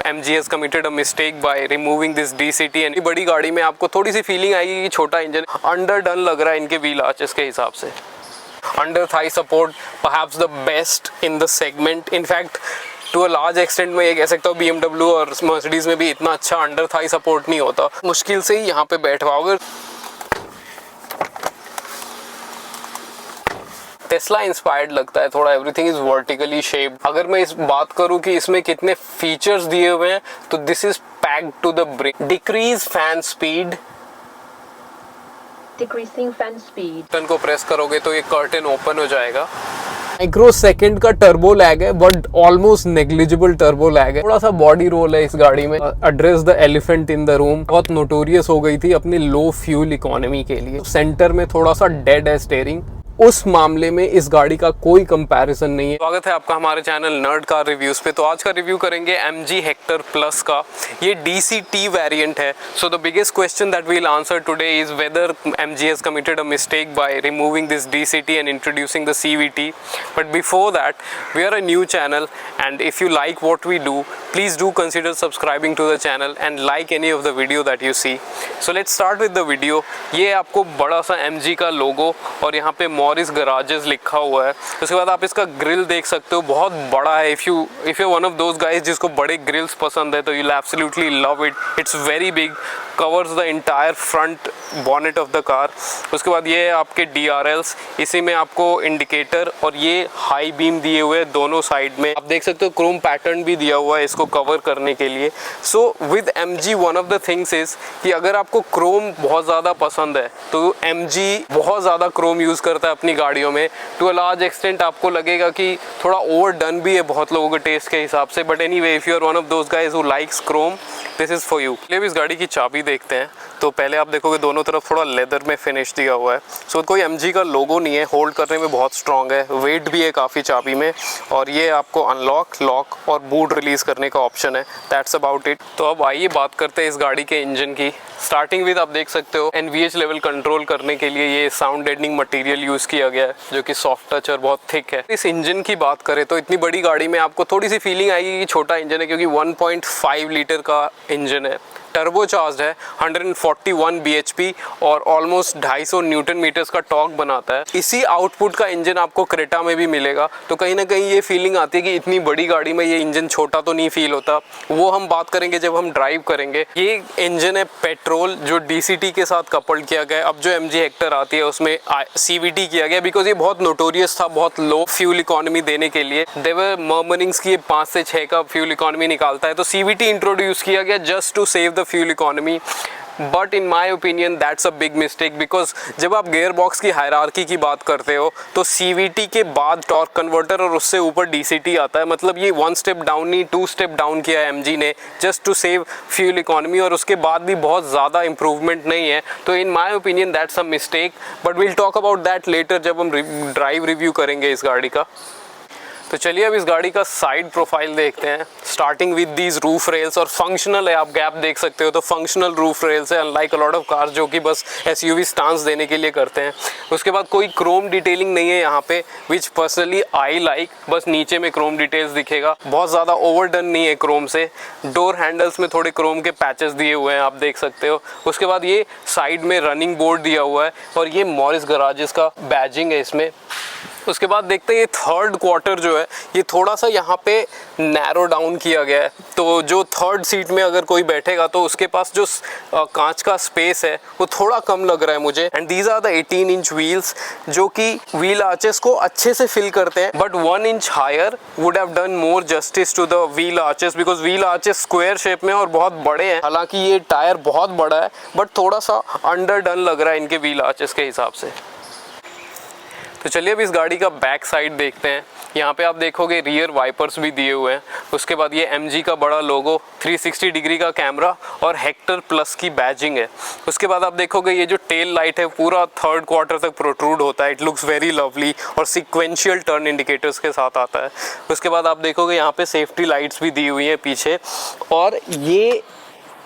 MG has committed a mistake by removing this DCT and बड़ी गाड़ी में आपको थोड़ी सी फीलिंग आएगी कि छोटा इंजन अंडरडन लग रहा है इनके व्हील आर्चेस के हिसाब से। Under thigh support perhaps the best in the segment, in fact to a large extent मैं ये कह सकता हूँ BMW और मर्सिडीज में भी इतना अच्छा अंडर थाई सपोर्ट नहीं होता, मुश्किल से ही यहाँ पे बैठ पाओगे। टेस्ला इंस्पायर्ड लगता है थोड़ा, एवरीथिंग इज वर्टिकली शेप्ड। अगर मैं इस बात करूं कि इसमें कितने फीचर्स दिए हुए हैं तो this is packed to the brim. Decrease fan speed, decreasing fan speed. Button को प्रेस करोगे तो ये कर्टेन ओपन हो जाएगा। माइक्रो सेकंड का टर्बो लैग है but almost negligible turbo lag है। थोड़ा सा बॉडी रोल है इस गाड़ी में। Address the elephant in the room, बहुत नोटोरियस हो गई थी अपनी लो फ्यूल इकोनॉमी के लिए। सेंटर में थोड़ा सा डेड है स्टीयरिंग, उस मामले में इस गाड़ी का कोई कंपैरिजन नहीं है। स्वागत है आपका हमारे चैनल नर्ड कार रिव्यूज पे। तो आज का रिव्यू करेंगे MG हेक्टर प्लस का। ये DCT वेरिएंट है। So the biggest question that we will answer today is whether MG has committed a mistake by removing this DCT and introducing the CVT। But before that we are a new channel and if you like what we do please do consider subscribing to the channel and like any of the video that you see. So let's start with the video. ये आपको बड़ा सा MG का लोगो और यहाँ पे Morris garages लिखा हुआ है। उसके बाद आप इसका ग्रिल देख सकते हो, बहुत बड़ा है। If you one of those guys जिसको बड़े ग्रिल्स पसंद है तो you will absolutely love it. It's very big, covers the entire front bonnet of the car. उसके बाद ये है आपके DRLs, इसी में आपको इंडिकेटर और ये हाई बीम दिए हुए हैं दोनों साइड में। आप देख सकते हो क्रोम पैटर्न भी दिया हुआ है इसको कवर करने के लिए। So with MG one of the things is कि अगर आपको क्रोम बहुत ज़्यादा पसंद है तो MG बहुत ज़्यादा क्रोम यूज़ करता है अपनी गाड़ियों में। टू अ लार्ज एक्सटेंट आपको लगेगा कि थोड़ा ओवर डन भी है बहुत लोगों के टेस्ट के हिसाब से, but anyway if you are one of those guys who likes chrome this is for you. चलिए इस गाड़ी की चाबी देखते हैं। तो पहले आप देखोगे दोनों तरफ थोड़ा लेदर में फिनिश दिया हुआ है। सो कोई MG का लोगो नहीं है, होल्ड करने में बहुत स्ट्रॉन्ग है, वेट भी है काफ़ी चाबी में। और ये आपको अनलॉक, लॉक और बूट रिलीज़ करने का ऑप्शन है। That's about it. तो अब आइए बात करते हैं इस गाड़ी के इंजन की। स्टार्टिंग विद आप देख सकते हो NVH लेवल कंट्रोल करने के लिए ये साउंड डेडनिंग मटेरियल यूज़ किया गया है जो कि सॉफ्ट टच और बहुत थिक है। इस इंजन की बात करें तो इतनी बड़ी गाड़ी में आपको थोड़ी सी फीलिंग आएगी कि छोटा इंजन है, क्योंकि 1.5 लीटर का इंजन है, टर्बो चार्ज है, 141 bhp और ऑलमोस्ट 250 न्यूटन मीटर्स का टॉर्क बनाता है। इसी आउटपुट का इंजन आपको क्रेटा में भी मिलेगा। तो कहीं ना कहीं ये फीलिंग आती है कि इतनी बड़ी गाड़ी में ये इंजन छोटा तो नहीं फील होता। वो हम बात करेंगे जब हम ड्राइव करेंगे। ये इंजन है पेट्रोल जो DCT के साथ कपल्ड किया गया है। अब जो MG हेक्टर आती है उसमें CVT किया गया बिकॉज ये बहुत नोटोरियस था बहुत लो फ्यूल इकोनॉमी देने के लिए। देवर मर्मरिंग्स की 5 से 6 का फ्यूल इकोनॉमी निकालता है, तो CVT इंट्रोड्यूस किया गया just to save the fuel economy. But in my opinion that's a big mistake because जब आप गेयर बॉक्स की हायरार्की की बात करते हो तो CVT के बाद टॉर्क कन्वर्टर और उससे ऊपर DCT आता है। मतलब ये 1 स्टेप डाउन नहीं 2 स्टेप डाउन किया है MG ने just to save fuel economy, और उसके बाद भी बहुत ज़्यादा इंप्रूवमेंट नहीं है। तो in my opinion that's a mistake, but will talk about that later जब हम ड्राइव रिव्यू करेंगे इस गाड़ी का। तो चलिए अब इस गाड़ी का साइड प्रोफाइल देखते हैं, starting with these roof rails. और फंक्शनल है, आप गैप देख सकते हो तो फंक्शनल रूफ रेल्स है, unlike a lot of cars जो कि बस SUV स्टांस देने के लिए करते हैं। उसके बाद कोई क्रोम डिटेलिंग नहीं है यहाँ पे, विच पर्सनली आई लाइक। बस नीचे में क्रोम डिटेल्स दिखेगा, बहुत ज़्यादा ओवरडन नहीं है क्रोम से। डोर हैंडल्स में थोड़े क्रोम के पैचेस दिए हुए हैं, आप देख सकते हो। उसके बाद ये साइड में रनिंग बोर्ड दिया हुआ है और ये मॉरिस गराजेस का बैजिंग है इसमें। उसके बाद देखते हैं ये थर्ड क्वार्टर जो है ये थोड़ा सा यहाँ पे नैरो डाउन किया गया है। तो जो थर्ड सीट में अगर कोई बैठेगा तो उसके पास जो कांच का स्पेस है वो थोड़ा कम लग रहा है मुझे। And these are the 18 inch wheels जो कि व्हील आर्चेस को अच्छे से फिल करते हैं, but 1 inch higher would have done more justice to the wheel arches because wheel arches square shape में और बहुत बड़े हैं। हालांकि ये टायर बहुत बड़ा है बट थोड़ा सा अंडरडन लग रहा है इनके व्हील आर्चेस के हिसाब से। तो चलिए अब इस गाड़ी का बैक साइड देखते हैं। यहाँ पे आप देखोगे रियर वाइपर्स भी दिए हुए हैं। उसके बाद ये MG का बड़ा लोगो, 360 डिग्री का कैमरा और हेक्टर प्लस की बैजिंग है। उसके बाद आप देखोगे ये जो टेल लाइट है पूरा थर्ड क्वार्टर तक प्रोट्रूड होता है। इट लुक्स वेरी लवली और सिक्वेंशियल टर्न इंडिकेटर्स के साथ आता है। उसके बाद आप देखोगे यहाँ पे सेफ्टी लाइट्स भी दी हुई हैं पीछे। और ये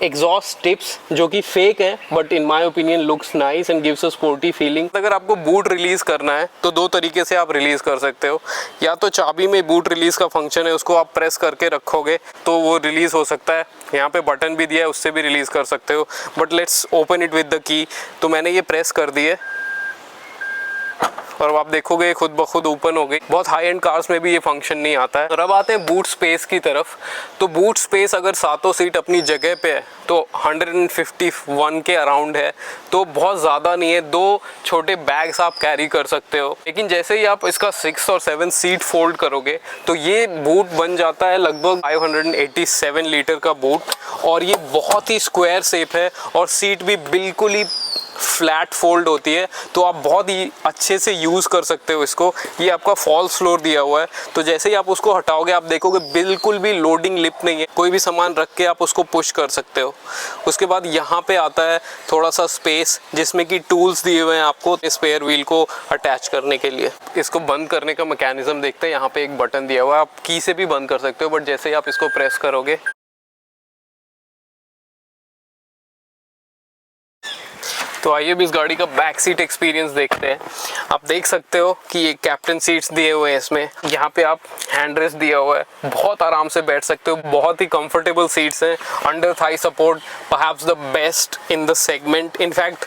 एग्जॉस्ट टिप्स जो कि फेक है, but in my opinion looks nice and gives a sporty feeling. अगर आपको बूट रिलीज करना है तो दो तरीके से आप रिलीज कर सकते हो, या तो चाबी में बूट रिलीज का फंक्शन है, उसको आप प्रेस करके रखोगे तो वो रिलीज हो सकता है। यहाँ पे बटन भी दिया है, उससे भी रिलीज कर सकते हो, but let's open it with the key. तो मैंने ये प्रेस कर दी है और आप देखोगे खुद ब खुद ओपन हो गई। बहुत हाई एंड कार्स में भी ये फंक्शन नहीं आता है। और अब आते हैं बूट स्पेस की तरफ। तो बूट स्पेस अगर सातों सीट अपनी जगह पे है तो 151 के अराउंड है, तो बहुत ज़्यादा नहीं है। दो छोटे बैग्स आप कैरी कर सकते हो। लेकिन जैसे ही आप इसका 6 और 7 सीट फोल्ड करोगे तो ये बूट बन जाता है लगभग 587 लीटर का बूट, और ये बहुत ही स्क्वायर शेप है और सीट भी बिल्कुल ही फ्लैट फोल्ड होती है, तो आप बहुत ही अच्छे से यूज़ कर सकते हो इसको। ये आपका फॉल्स फ्लोर दिया हुआ है, तो जैसे ही आप उसको हटाओगे आप देखोगे बिल्कुल भी लोडिंग लिप नहीं है, कोई भी सामान रख के आप उसको पुश कर सकते हो। उसके बाद यहाँ पे आता है थोड़ा सा स्पेस जिसमें कि टूल्स दिए हुए हैं आपको स्पेयर व्हील को अटैच करने के लिए। इसको बंद करने का मैकेनिज्म देखते हैं। यहाँ पे एक बटन दिया हुआ है, आप की से भी बंद कर सकते हो, बट जैसे ही आप इसको प्रेस करोगे तो आइए भी इस गाड़ी का बैक सीट एक्सपीरियंस देखते हैं। आप देख सकते हो कि ये कैप्टन सीट्स दिए हुए हैं इसमें। यहाँ पे आप हैंड रेस्ट दिया हुआ है, बहुत आराम से बैठ सकते हो, बहुत ही कंफर्टेबल सीट्स हैं। Under thigh support perhaps the best in the segment. In fact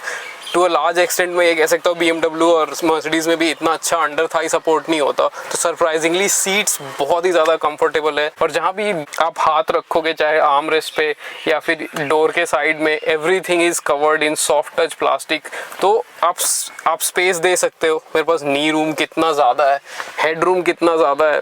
to a large extent मैं ये कह सकता हूँ BMW और मर्सिडीज़ में भी इतना अच्छा अंडर थाई सपोर्ट नहीं होता। तो सरप्राइजिंगली सीट्स बहुत ही ज़्यादा कंफर्टेबल है, और जहाँ भी आप हाथ रखोगे चाहे आर्म रेस्ट पे या फिर डोर के साइड में, everything is covered in soft touch plastic. तो आप स्पेस दे सकते हो। मेरे पास नी रूम कितना ज़्यादा है, हेड रूम कितना ज़्यादा है।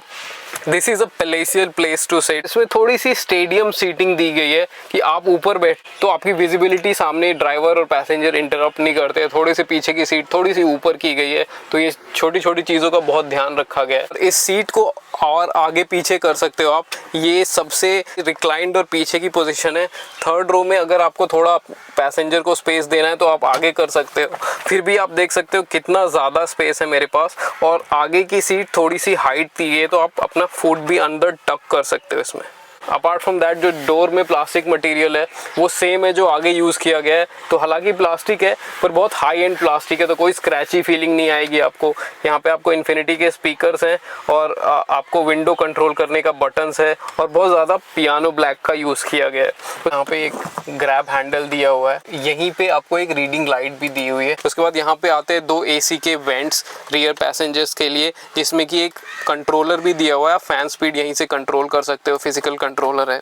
This is a palatial place to sit. इसमें थोड़ी सी स्टेडियम सीटिंग दी गई है कि आप ऊपर बैठ तो आपकी विजिबिलिटी सामने ड्राइवर और पैसेंजर इंटरप्ट नहीं करते। थोड़ी सी पीछे की सीट थोड़ी सी ऊपर की गई है, तो ये छोटी छोटी चीज़ों का बहुत ध्यान रखा गया है। इस सीट को और आगे पीछे कर सकते हो आप। ये सबसे रिक्लाइंड और पीछे की पोजीशन है। थर्ड रो में अगर आपको थोड़ा पैसेंजर को स्पेस देना है तो आप आगे कर सकते हो। फिर भी आप देख सकते हो कितना ज़्यादा स्पेस है मेरे पास, और आगे की सीट थोड़ी सी हाइट दी है, तो आप अपना फुट भी अंदर टक कर सकते हो इसमें। अपार्ट फ्रॉम दैट जो डोर में प्लास्टिक मटेरियल है वो सेम है जो आगे यूज़ किया गया है। तो हालांकि प्लास्टिक है पर बहुत हाई एंड प्लास्टिक है, तो कोई स्क्रैची फीलिंग नहीं आएगी आपको। यहाँ पे आपको इन्फिनिटी के स्पीकर्स हैं, और आपको विंडो कंट्रोल करने का बटन्स है, और बहुत ज़्यादा पियानो ब्लैक का यूज़ किया गया है। तो यहाँ पे एक ग्रैब हैंडल दिया हुआ है, यहीं पे आपको एक रीडिंग लाइट भी दी हुई है। उसके बाद यहाँ पे आते हैं 2 AC के वेंट्स रियर पैसेंजर्स के लिए, जिसमें कि एक कंट्रोलर भी दिया हुआ है। फैन स्पीड यहीं से कंट्रोल कर सकते हो, फिजिकल कंट्रोलर है।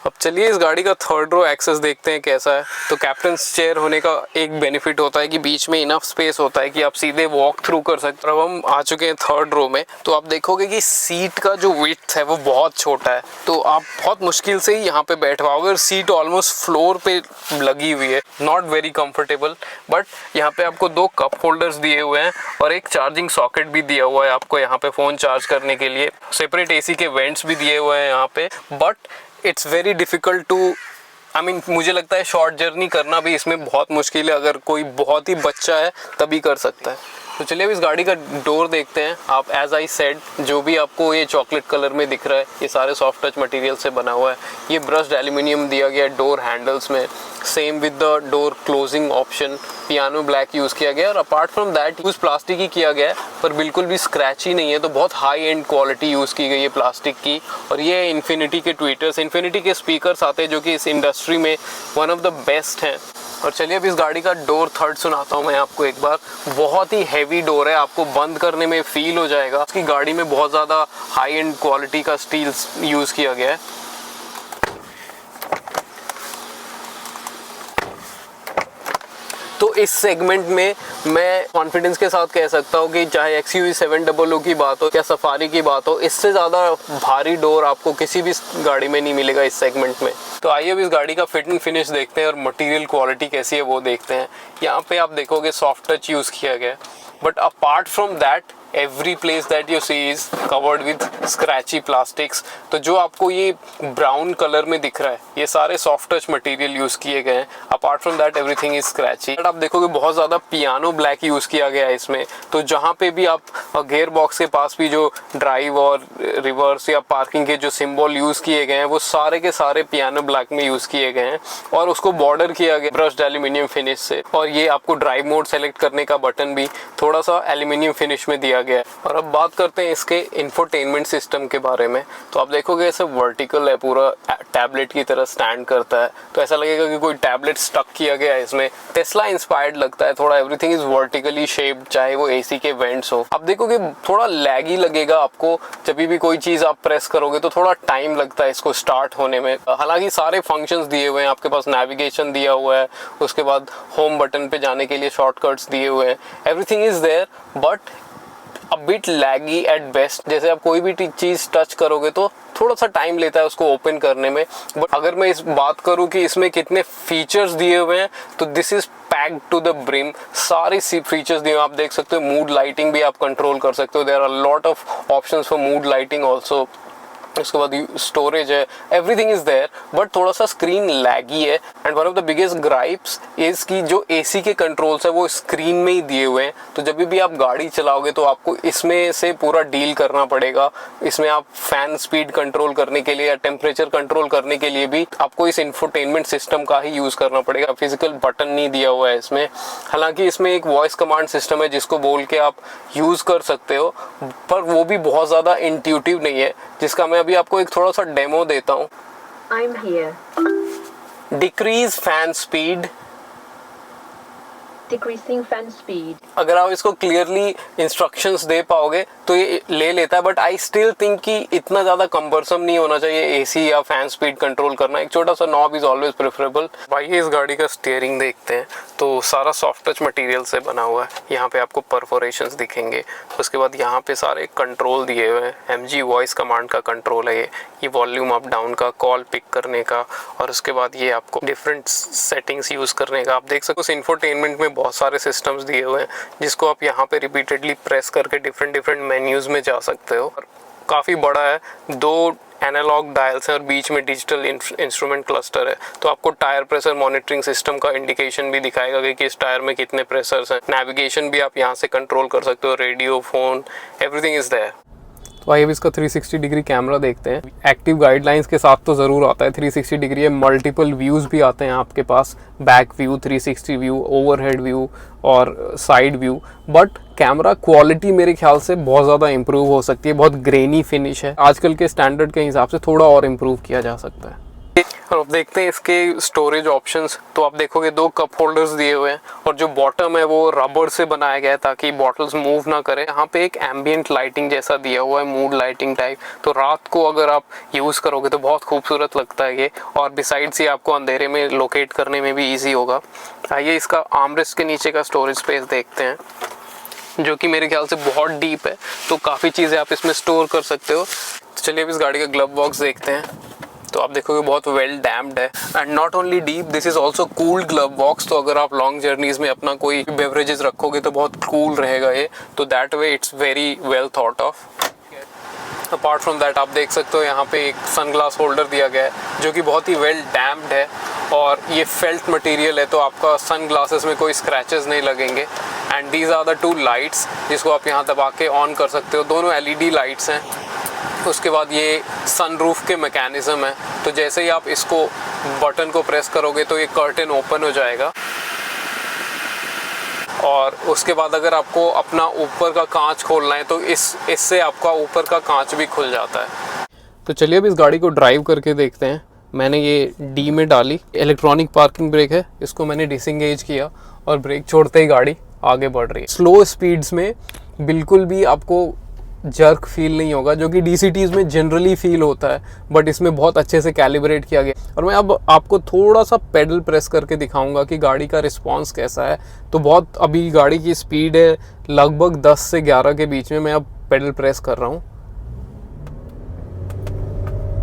अब चलिए इस गाड़ी का थर्ड रो एक्सेस देखते हैं कैसा है। तो कैप्टन चेयर होने का एक बेनिफिट होता है कि बीच में इनफ स्पेस होता है कि आप सीधे वॉक थ्रू कर सकते हो। अब हम आ चुके हैं थर्ड रो में, तो आप देखोगे कि सीट का जो विड्थ है वो बहुत छोटा है, तो आप बहुत मुश्किल से ही यहाँ पे बैठ पाओगे। और सीट ऑलमोस्ट फ्लोर पे लगी हुई है, नॉट वेरी कंफर्टेबल। बट यहाँ पे आपको 2 कप होल्डर्स दिए हुए हैं और एक चार्जिंग सॉकेट भी दिया हुआ है आपको यहाँ पे फ़ोन चार्ज करने के लिए। सेपरेट AC के वेंट्स भी दिए हुए हैं यहाँ पे। But it's very difficult to मुझे लगता है शॉर्ट जर्नी करना भी इसमें बहुत मुश्किल है। अगर कोई बहुत ही बच्चा है तभी कर सकता है। तो चलिए अब इस गाड़ी का डोर देखते हैं। आप एज आई सेड जो भी आपको ये चॉकलेट कलर में दिख रहा है ये सारे सॉफ्ट टच मटेरियल से बना हुआ है। ये ब्रश्ड एल्यूमिनियम दिया गया है डोर हैंडल्स में, same with the door closing option piano black use किया गया है। और apart from that use plastic ही किया गया है, पर बिल्कुल भी स्क्रैची नहीं है। तो बहुत हाई एंड क्वालिटी यूज़ की गई है प्लास्टिक की। और ये इन्फिनिटी के ट्वीटर्स, इन्फिनिटी के स्पीकर्स आते हैं जो कि इस इंडस्ट्री में वन ऑफ द बेस्ट हैं। और चलिए अब इस गाड़ी का डोर थर्ड सुनाता हूँ मैं आपको एक बार। बहुत ही हैवी डोर है, आपको बंद करने में फील हो जाएगा। इसकी गाड़ी में बहुत ज़्यादा हाई एंड क्वालिटी का स्टील यूज़ किया गया है। तो इस सेगमेंट में मैं कॉन्फिडेंस के साथ कह सकता हूँ कि चाहे XUV 700 की बात हो या सफारी की बात हो, इससे ज़्यादा भारी डोर आपको किसी भी गाड़ी में नहीं मिलेगा इस सेगमेंट में। तो आइए अब इस गाड़ी का फिट एंड फिनिश देखते हैं और मटेरियल क्वालिटी कैसी है वो देखते हैं। यहाँ पे आप देखोगे सॉफ्ट टच यूज़ किया गया है, but apart from that every place that you see is covered with scratchy plastics. तो जो आपको ये ब्राउन कलर में दिख रहा है ये सारे सॉफ्ट टच मटेरियल यूज किए गए हैं. Apart from that everything is scratchy. आप देखोगे बहुत ज़्यादा पियानो ब्लैक यूज किया गया है इसमें. तो जहाँ पे भी आप गियर बॉक्स के पास भी जो ड्राइव और रिवर्स या पार्किंग के जो सिंबल यूज किए गए हैं वो सारे के सारे पियानो ब्लैक में यूज किए गए हैं और उसको बॉर्डर किया गया ब्रश्ड एल्यूमिनियम फिनिश से. और ये आपको ड्राइव मोड सेलेक्ट करने का बटन भी थोड़ा सा एल्यूमिनियम फिनिश में दिया गया है. और अब बात करते हैं इसके इंफोटेनमेंट सिस्टम के बारे में. तो आप देखोगे ऐसे वर्टिकल है, पूरा टैबलेट की तरह स्टैंड करता है. तो ऐसा लगेगा कि कोई टैबलेट स्टक किया गया है इसमें. टेस्ला इंस्पायर्ड लगता है थोड़ा. एवरीथिंग इज वर्टिकली शेप्ड, चाहे वो एसी के वेंट्स हो. आप देखोगे थोड़ा लैगी लगेगा आपको जब भी कोई चीज आप प्रेस करोगे तो थोड़ा टाइम लगता है इसको स्टार्ट होने में. हालांकि सारे फंक्शंस दिए हुए हैं आपके पास. नेविगेशन दिया हुआ है, उसके बाद होम बटन पे जाने के लिए शॉर्टकट्स दिए हुए हैं. Everything is there but a bit laggy at best. जैसे आप कोई भी चीज टच करोगे तो थोड़ा सा टाइम लेता है उसको ओपन करने में. बट अगर मैं इस बात करूं कि इसमें कितने फीचर्स दिए हुए हैं तो this is packed to the brim. सारे फीचर्स दिए हुए आप देख सकते हो. मूड लाइटिंग भी आप कंट्रोल कर सकते हो. There are lot of options for mood lighting also. उसके बाद स्टोरेज है. एवरीथिंग इज देयर बट थोड़ा सा स्क्रीन लैगी है. And one of the biggest gripes is कि जो एसी के कंट्रोल्स है वो स्क्रीन में ही दिए हुए हैं. तो जब भी आप गाड़ी चलाओगे तो आपको इसमें से पूरा डील करना पड़ेगा. इसमें आप फैन स्पीड कंट्रोल करने के लिए या टेम्परेचर कंट्रोल करने के लिए भी आपको इस इंफोटेनमेंट सिस्टम का ही यूज करना पड़ेगा. फिजिकल बटन नहीं दिया हुआ है इसमें. हालांकि इसमें एक वॉइस कमांड सिस्टम है जिसको बोल के आप यूज कर सकते हो पर वो भी बहुत ज्यादा इंट्यूटिव नहीं है, जिसका मैं अभी आपको एक थोड़ा सा डेमो देता हूं. I'm here. Decrease fan speed. Decreasing fan speed. अगर आप इसको क्लियरली इंस्ट्रक्शंस दे पाओगे तो ये ले लेता है. बट आई स्टिल थिंक कि इतना ज़्यादा कंबरसम नहीं होना चाहिए एसी या फैन स्पीड कंट्रोल करना. एक छोटा सा नॉब इज ऑलवेज प्रेफरेबल. आइए इस गाड़ी का स्टीयरिंग देखते हैं. तो सारा सॉफ्ट टच मटेरियल से बना हुआ है. यहाँ पे आपको परफोरेशंस दिखेंगे. उसके बाद यहाँ पे सारे कंट्रोल दिए हुए हैं. MG वॉइस कमांड का कंट्रोल है ये वॉल्यूम अप डाउन का, कॉल पिक करने का, और उसके बाद ये आपको डिफरेंट सेटिंग्स यूज़ करने का. आप देख सकते हो उस इंफोटेनमेंट में बहुत सारे सिस्टम्स दिए हुए हैं जिसको आप यहाँ पे रिपीटेडली प्रेस करके डिफरेंट मेन्यूज में जा सकते हो. और काफ़ी बड़ा है. 2 एनालॉग डायल्स हैं और बीच में डिजिटल इंस्ट्रूमेंट क्लस्टर है. तो आपको टायर प्रेशर मॉनिटरिंग सिस्टम का इंडिकेशन भी दिखाएगा कि किस टायर में कितने प्रेशर्स हैं. नेविगेशन भी आप यहाँ से कंट्रोल कर सकते हो. Radio, phone, everything is there. तो आइए अब इसका 360 डिग्री कैमरा देखते हैं. एक्टिव गाइडलाइंस के साथ तो ज़रूर आता है 360 डिग्री है. मल्टीपल व्यूज़ भी आते हैं आपके पास. Back view, 360 view, overhead view और side view. But camera quality मेरे ख्याल से बहुत ज़्यादा इम्प्रूव हो सकती है. बहुत ग्रेनी फिनिश है. आजकल के स्टैंडर्ड के हिसाब से थोड़ा और इम्प्रूव किया जा सकता है. और अब देखते हैं इसके स्टोरेज ऑप्शंस. तो आप देखोगे 2 कप होल्डर्स दिए हुए हैं और जो बॉटम है वो रबर से बनाया गया है ताकि बॉटल्स मूव ना करें. यहाँ पे एक एम्बियंट लाइटिंग जैसा दिया हुआ है, मूड लाइटिंग टाइप. तो रात को अगर आप यूज़ करोगे तो बहुत खूबसूरत लगता है ये. और बिसाइड्स ये आपको अंधेरे में लोकेट करने में भी ईजी होगा. आइए इसका आर्मरेस्ट के नीचे का स्टोरेज स्पेस देखते हैं जो कि मेरे ख्याल से बहुत डीप है. तो काफ़ी चीज़ें आप इसमें स्टोर कर सकते हो. चलिए अब इस गाड़ी का ग्लव बॉक्स देखते हैं. तो आप देखोगे बहुत वेल डैम्ड है. And not only deep, this is also cooled glove box. तो अगर आप लॉन्ग जर्नीज में अपना कोई बेवरेजेस रखोगे तो बहुत कूल रहेगा ये. तो that way it's very well thought of. Apart from that आप देख सकते हो यहाँ पे एक सनग्लास होल्डर दिया गया है जो कि बहुत ही वेल डैम्ड है और ये फेल्ट मटेरियल है तो आपका सन ग्लासेस में कोई स्क्रैचेस नहीं लगेंगे. And these are the 2 lights जिसको आप यहाँ दबा के ऑन कर सकते हो. दोनों LED लाइट्स हैं. उसके बाद ये सनरूफ के मैकेनिज्म है. तो जैसे ही आप इसको बटन को प्रेस करोगे तो ये कर्टेन ओपन हो जाएगा. और उसके बाद अगर आपको अपना ऊपर का कांच खोलना है तो इससे आपका ऊपर का कांच भी खुल जाता है. तो चलिए अब इस गाड़ी को ड्राइव करके देखते हैं. मैंने ये D में डाली. इलेक्ट्रॉनिक पार्किंग ब्रेक है. इसको मैंने डिसंगेज किया और ब्रेक छोड़ते ही गाड़ी आगे बढ़ रही है. स्लो स्पीड्स में बिल्कुल भी आपको जर्क फील नहीं होगा जो कि DCTs में जनरली फील होता है. बट इसमें बहुत अच्छे से कैलिब्रेट किया गया. और मैं अब आपको थोड़ा सा पेडल प्रेस करके दिखाऊंगा कि गाड़ी का रिस्पांस कैसा है. तो बहुत अभी गाड़ी की स्पीड है लगभग 10 से 11 के बीच में. मैं अब पेडल प्रेस कर रहा हूँ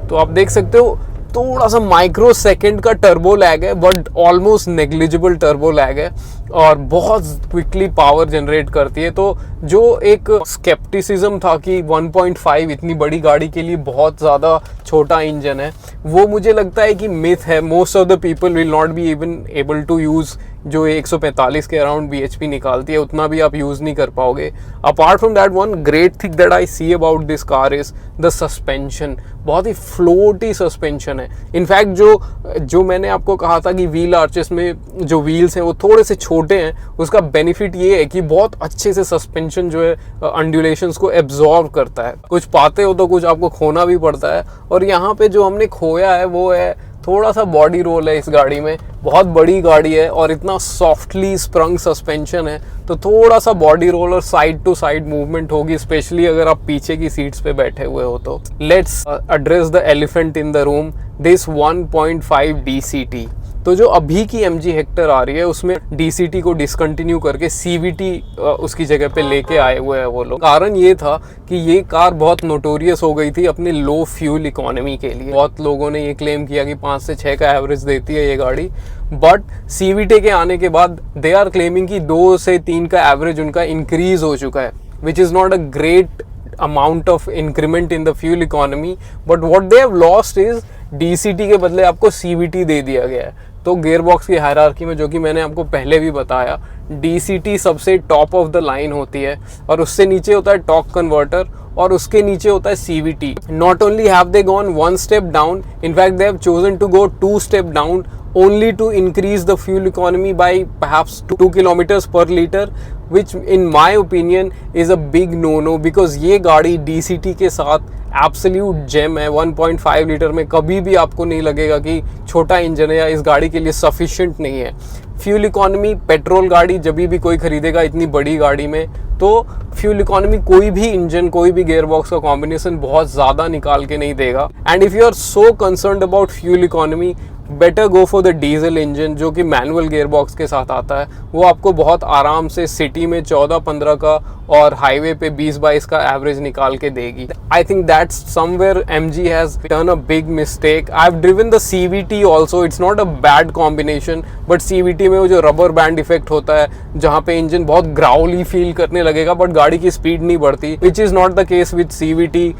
तो आप देख सकते हो थोड़ा सा माइक्रो सेकंड का टर्बो लैग है but almost negligible turbo lag है. और बहुत क्विकली पावर जनरेट करती है। तो जो एक स्केप्टिसिज्म था कि 1.5 इतनी बड़ी गाड़ी के लिए बहुत ज़्यादा छोटा इंजन है, वो मुझे लगता है कि मिथ है। Most of the people will not be even able to use जो 145 के अराउंड bhp निकालती है, उतना भी आप यूज़ नहीं कर पाओगे। Apart from that, one great thing that I see about this car is the suspension. बहुत ही फ्लोटी सस्पेंशन है। इनफैक्ट जो मैंने आपको कहा था कि व्हील आर्चेस में जो व्हील्स हैं वो थोड़े से छोटे हैं, उसका बेनिफिट ये है कि बहुत अच्छे से सस्पेंशन जो है अंडुलेशंस को एब्जॉर्व करता है। कुछ पाते हो तो कुछ आपको खोना भी पड़ता है, और यहाँ पे जो हमने खोया है वो है थोड़ा सा बॉडी रोल है इस गाड़ी में। बहुत बड़ी गाड़ी है और इतना सॉफ्टली स्प्रंग सस्पेंशन है, तो थोड़ा सा बॉडी रोल और साइड टू साइड मूवमेंट होगी, स्पेशली अगर आप पीछे की सीट्स पे बैठे हुए हो तो। Let's address the elephant in the room, this 1.5 DCT। तो जो अभी की MG हेक्टर आ रही है उसमें DCT को डिसकंटिन्यू करके CVT उसकी जगह पे लेके आए हुए हैं वो लोग। कारण ये था कि ये कार बहुत नोटोरियस हो गई थी अपनी लो फ्यूल इकोनॉमी के लिए। बहुत लोगों ने ये क्लेम किया कि 5 से 6 का एवरेज देती है ये गाड़ी, बट CVT के आने के बाद दे आर क्लेमिंग कि 2 से 3 का एवरेज उनका इंक्रीज हो चुका है, which is not a great amount of increment in the fuel economy, but what they have lost is DCT के बदले आपको CVT दे दिया गया है। तो गियरबॉक्स की हायरार्की में, जो कि मैंने आपको पहले भी बताया, DCT सबसे टॉप ऑफ द लाइन होती है, और उससे नीचे होता है टॉर्क कन्वर्टर, और उसके नीचे होता है CVT। Not only have they gone 1 step down, in fact they have chosen to go 2 step down only to increase the fuel economy by perhaps 2 kilometers per liter, which in my opinion is a big no-no, because ये गाड़ी DCT के साथ absolute GeM है। 1.5 litre में कभी भी आपको नहीं लगेगा कि छोटा इंजन है या इस गाड़ी के लिए सफिशिएंट नहीं है। फ्यूल इकोनॉमी, पेट्रोल गाड़ी जब भी कोई खरीदेगा इतनी बड़ी गाड़ी में, तो फ्यूल इकोनॉमी कोई भी इंजन, कोई भी गियरबॉक्स का कॉम्बिनेशन बहुत ज़्यादा निकाल के नहीं देगा। And if you are so concerned about fuel economy, better go for the diesel engine जो कि मैनुअल गियरबॉक्स के साथ आता है। वो आपको बहुत आराम से सिटी में 14-15 का और हाईवे पे 20-22 का एवरेज निकाल के देगी। I think that's somewhere MG has done a big mistake. I have driven the CVT also, it's not a bad combination, but CVT में वो जो रबर बैंड इफेक्ट होता है जहाँ पे इंजन बहुत ग्राउली फील करने लगेगा बट गाड़ी की स्पीड नहीं बढ़ती, which is not the case with CVT।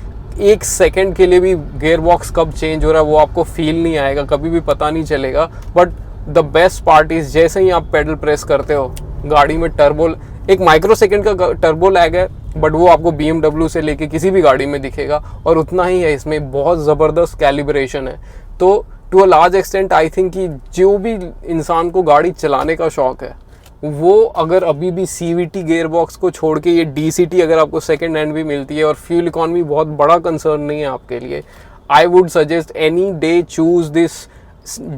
1 second के लिए भी गियर बॉक्स कब चेंज हो रहा है वो आपको फील नहीं आएगा, कभी भी पता नहीं चलेगा। But the best part is जैसे ही आप पेडल प्रेस करते हो गाड़ी में टर्बो, 1 माइक्रो सेकेंड का टर्बो लैग है, बट वो आपको BMW से लेके किसी भी गाड़ी में दिखेगा, और उतना ही है इसमें। बहुत ज़बरदस्त कैलिब्रेशन है। तो to a large extent I think कि जो भी इंसान को गाड़ी चलाने का शौक है वो अगर अभी भी CVT गियरबॉक्स को छोड़ के ये DCT अगर आपको सेकेंड हैंड भी मिलती है और फ्यूल इकॉनमी बहुत बड़ा कंसर्न नहीं है आपके लिए, I would suggest any day choose this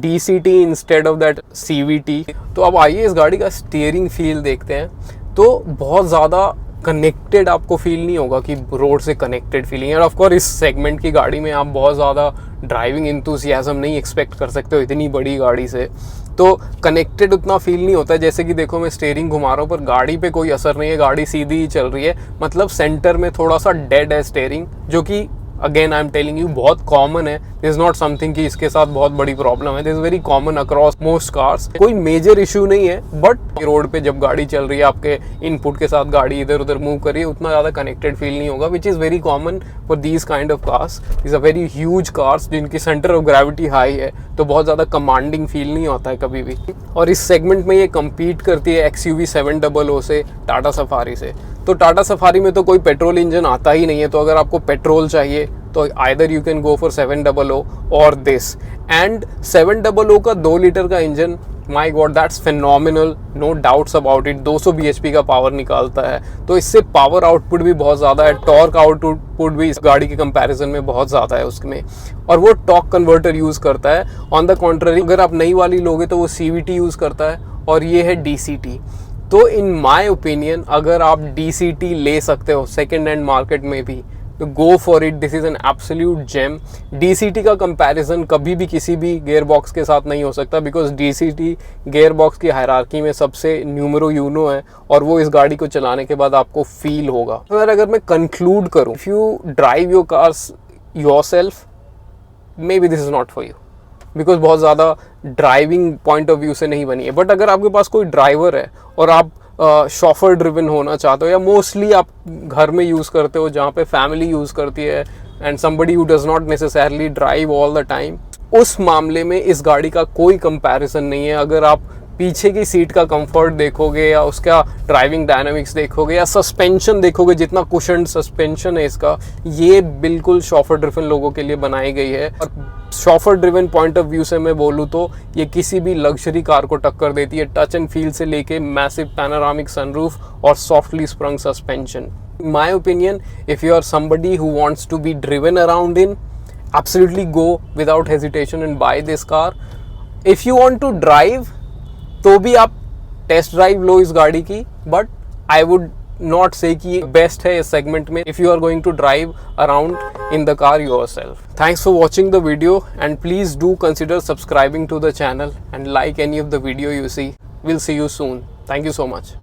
DCT instead of that CVT। तो अब आइए इस गाड़ी का स्टीयरिंग फील देखते हैं। तो बहुत ज़्यादा कनेक्टेड आपको फील नहीं होगा कि रोड से कनेक्टेड फीलिंग है। और ऑफकोर्स इस सेगमेंट की गाड़ी में आप बहुत ज़्यादा ड्राइविंग इंथुसियाज्म नहीं एक्सपेक्ट कर सकते हो इतनी बड़ी गाड़ी से, तो कनेक्टेड उतना फील नहीं होता है। जैसे कि देखो मैं स्टीयरिंग घुमा रहा हूँ पर गाड़ी पे कोई असर नहीं है, गाड़ी सीधी ही चल रही है, मतलब सेंटर में थोड़ा सा डेड है स्टीयरिंग, जो कि again I am telling you बहुत कॉमन है। दिस इज नॉट समथिंग कि इसके साथ बहुत बड़ी प्रॉब्लम है, this is very common across most cars. कोई मेजर इशू नहीं है, बट रोड पे जब गाड़ी चल रही है आपके इनपुट के साथ गाड़ी इधर उधर मूव कर रही है, उतना ज़्यादा कनेक्टेड फील नहीं होगा, which is very common for these kind of cars. Is a very huge cars जिनकी सेंटर ऑफ ग्रेविटी हाई है, तो बहुत ज़्यादा कमांडिंग फील नहीं होता है कभी भी। और इस सेगमेंट में ये कम्पीट करती है XUV 700 से, टाटा सफारी से। तो टाटा सफारी में तो कोई पेट्रोल इंजन आता ही नहीं है, तो अगर आपको पेट्रोल चाहिए तो either you can go for 700 और दिस। एंड 700 का 2 लीटर का engine, my god that's phenomenal, no doubts about it. 200 bhp का पावर निकालता है, तो इससे पावर आउटपुट भी बहुत ज़्यादा है, टॉर्क आउटपुट भी इस गाड़ी के कंपैरिजन में बहुत ज़्यादा है उसमें, और वो टॉर्क कन्वर्टर यूज़ करता है। ऑन द कॉन्ट्ररी अगर आप नई वाली लोगे तो वो CVT यूज़ करता है, और ये है DCT। तो इन माई ओपिनियन अगर आप DCT ले सकते हो सेकेंड हैंड मार्केट में भी, तो go for it, this is an absolute gem. DCT का कंपैरिजन कभी भी किसी भी गियर बॉक्स के साथ नहीं हो सकता, बिकॉज DCT गियर बॉक्स की हायरार्की में सबसे न्यूमरो यूनो है, और वो इस गाड़ी को चलाने के बाद आपको फील होगा। तो अगर मैं कंक्लूड करूँ, if you drive your cars yourself, may be this is not for you. Because बहुत ज़्यादा ड्राइविंग पॉइंट ऑफ व्यू से नहीं बनी है। बट अगर आपके पास कोई ड्राइवर है और आप शॉफर ड्रिवन होना चाहते हो, या मोस्टली आप घर में यूज़ करते हो जहाँ पे फैमिली यूज़ करती है and somebody who does not necessarily drive all the time, उस मामले में इस गाड़ी का कोई कंपैरिजन नहीं है। अगर आप पीछे की सीट का कंफर्ट देखोगे या उसका ड्राइविंग डायनामिक्स देखोगे या सस्पेंशन देखोगे, जितना कुशन्ड सस्पेंशन है इसका, ये बिल्कुल शॉफर ड्रिवन लोगों के लिए बनाई गई है। और chauffeur driven point of view से मैं बोलूँ तो ये किसी भी लग्जरी कार को टक्कर देती है, टच एंड फील से लेके मैसिव पैनोरामिक सनरूफ और softly sprung suspension. In my opinion, if you are somebody who wants to be driven around in, absolutely go without hesitation and buy this car. If you want to drive, तो भी आप test drive लो इस गाड़ी की, but I would not से कि best है इस सेगमेंट में if you are going to drive around in the car yourself. Thanks for watching the video and please do consider subscribing to the channel and like any of the video you see. Will see you soon. Thank you so much.